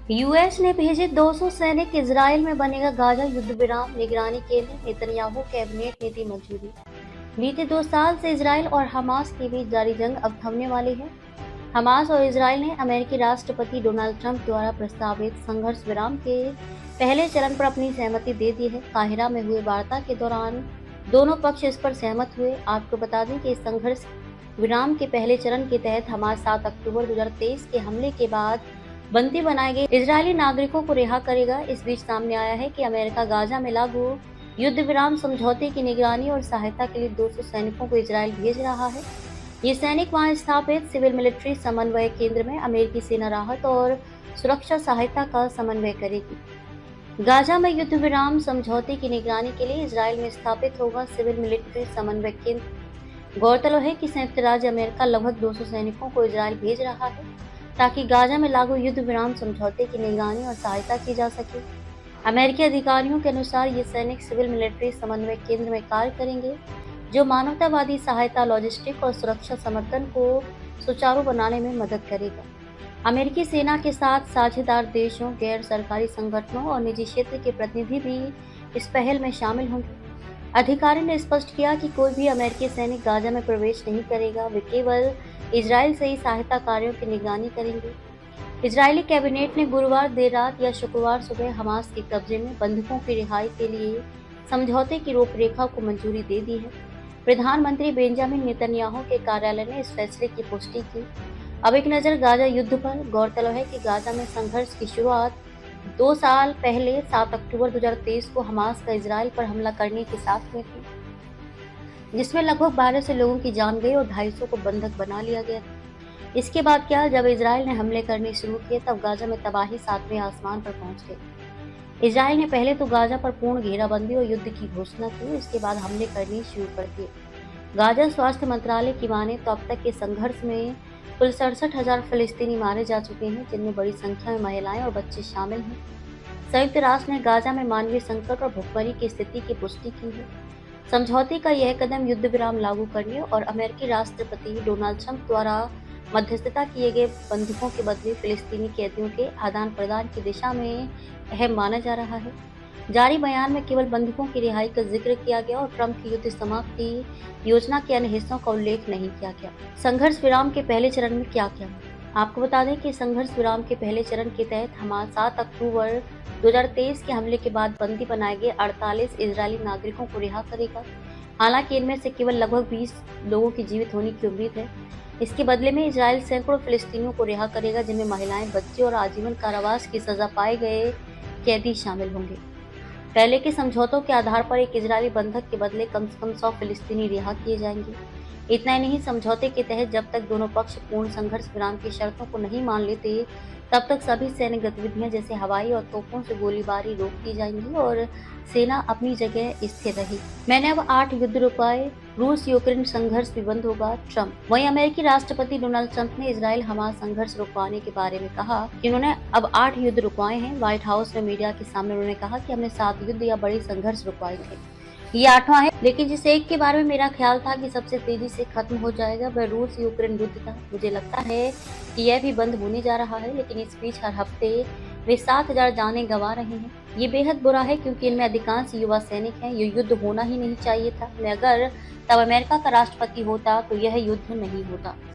US ने भेजे 200 सैनिक, इजराइल में बनेगा गाजा युद्ध विराम, निगरानी के लिए नेतन्याहू कैबिनेट ने दी मंजूरी। बीते 2 साल से इजराइल और हमास के बीच जारी जंग अब थमने वाली है। हमास और इजराइल ने अमेरिकी राष्ट्रपति डोनाल्ड ट्रंप द्वारा प्रस्तावित संघर्ष विराम के पहले चरण पर अपनी सहमति दे दी है। काहिरा में हुए वार्ता के दौरान दोनों पक्ष इस पर सहमत हुए। आपको बता दें कि इस संघर्ष विराम के पहले चरण के तहत हमास 7 अक्टूबर 2023 के हमले के बाद बंदी बनाए गए इजरायली नागरिकों को रिहा करेगा। इस बीच सामने आया है कि अमेरिका गाजा में लागू युद्ध विराम समझौते की निगरानी और सहायता के लिए 200 सैनिकों को इजरायल भेज रहा है। ये सैनिक वहां स्थापित सिविल मिलिट्री समन्वय केंद्र में अमेरिकी सेना राहत और सुरक्षा सहायता का समन्वय करेगी। गाजा में युद्ध विराम समझौते की निगरानी के लिए इजरायल में स्थापित होगा सिविल मिलिट्री समन्वय केंद्र। गौरतलब है कि संयुक्त राज्य अमेरिका लगभग 200 सैनिकों को इजरायल भेज रहा है ताकि गाजा में लागू युद्ध विराम समझौते की निगरानी और सहायता की जा सके। अमेरिकी अधिकारियों के अनुसार ये सैनिक सिविल मिलिट्री समन्वय केंद्र में कार्य करेंगे, जो मानवतावादी सहायता, लॉजिस्टिक और सुरक्षा समर्थन को सुचारू बनाने में मदद करेगा। अमेरिकी सेना के साथ साझेदार देशों, गैर सरकारी संगठनों और निजी क्षेत्र के प्रतिनिधि भी इस पहल में शामिल होंगे। अधिकारी ने स्पष्ट किया कि कोई भी अमेरिकी सैनिक गाजा में प्रवेश नहीं करेगा, वे केवल इजरायल से ही सहायता कार्यों की निगरानी करेंगे। इजरायली कैबिनेट ने गुरुवार देर रात या शुक्रवार सुबह हमास के कब्जे में बंधकों की रिहाई के लिए समझौते की रूपरेखा को मंजूरी दे दी है। प्रधानमंत्री बेंजामिन नेतन्याहू के कार्यालय ने इस फैसले की पुष्टि की। अब एक नजर गाजा युद्ध पर। गौरतलब है कि गाजा में संघर्ष की शुरुआत 2 साल पहले 7 अक्टूबर 2023 को हमास का इजरायल पर हमला करने के साथ हुई थी, जिसमें लगभग 1200 लोगों की जान गई और 250 को बंधक बना लिया गया था। इसके बाद क्या, जब इजरायल ने हमले करने शुरू किए तब गाजा में तबाही 7वें आसमान पर पहुंच गई। इजरायल ने पहले तो गाजा पर पूर्ण घेराबंदी और युद्ध की घोषणा की, इसके बाद हमले करने शुरू कर दिए। गाजा स्वास्थ्य मंत्रालय की माने तो अब तक के संघर्ष में कुल 67,000 फिलिस्तीनी मारे जा चुके हैं, जिनमें बड़ी संख्या में महिलाएं और बच्चे शामिल हैं। संयुक्त राष्ट्र ने गाजा में मानवीय संकट और भुखमरी की स्थिति की पुष्टि की है। समझौते का यह कदम युद्ध विराम लागू करने और अमेरिकी राष्ट्रपति डोनाल्ड ट्रंप द्वारा मध्यस्थता किए गए बंधकों के बदले फिलिस्तीनी कैदियों के आदान प्रदान की दिशा में अहम माना जा रहा है। जारी बयान में केवल बंधकों की रिहाई का जिक्र किया गया और ट्रंप की युद्ध समाप्ति योजना के अन्य हिस्सों का उल्लेख नहीं किया गया। संघर्ष विराम के पहले चरण में क्या क्या? आपको बता दें कि संघर्ष विराम के पहले चरण के तहत हमास 7 अक्टूबर 2023 के हमले के बाद बंदी बनाए गए 48 इजरायली नागरिकों को रिहा करेगा। हालांकि इनमें से केवल लगभग 20 लोगों की जीवित होने की उम्मीद है। इसके बदले में इजरायल सैकड़ों फिलिस्तीनियों को रिहा करेगा, जिनमें महिलाएं, बच्चे और आजीवन कारावास की सजा पाए गए कैदी शामिल होंगे। पहले के समझौतों के आधार पर एक इजरायली बंधक के बदले कम से कम 100 फिलिस्तीनी रिहा किए जाएंगे। इतना ही नहीं, समझौते के तहत जब तक दोनों पक्ष पूर्ण संघर्ष विराम की शर्तों को नहीं मान लेते, तब तक सभी सैन्य गतिविधियां जैसे हवाई और तोपों से गोलीबारी रोक दी जाएंगी और सेना अपनी जगह स्थिर रही। मैंने अब 8 युद्ध रुकवाए, रूस यूक्रेन संघर्ष भी बंद होगा, ट्रंप। वहीं अमेरिकी राष्ट्रपति डोनाल्ड ट्रंप ने इजरायल हमास संघर्ष रुकवाने के बारे में कहा कि उन्होंने अब 8 युद्ध रुकवाए हैं। व्हाइट हाउस में मीडिया के सामने उन्होंने कहा कि हमने 7 युद्ध या बड़े संघर्ष रुकवाए थे, ये 8वां है, लेकिन जिस एक के बारे में मेरा ख्याल था कि सबसे तेजी से खत्म हो जाएगा, वह रूस यूक्रेन युद्ध था। मुझे लगता है कि यह भी बंद होने जा रहा है, लेकिन इस बीच हर हफ्ते वे 7,000 जानें गंवा रहे हैं। ये बेहद बुरा है क्योंकि इनमें अधिकांश युवा सैनिक हैं। ये युद्ध होना ही नहीं चाहिए था। मैं अगर तब अमेरिका का राष्ट्रपति होता तो यह युद्ध नहीं होता।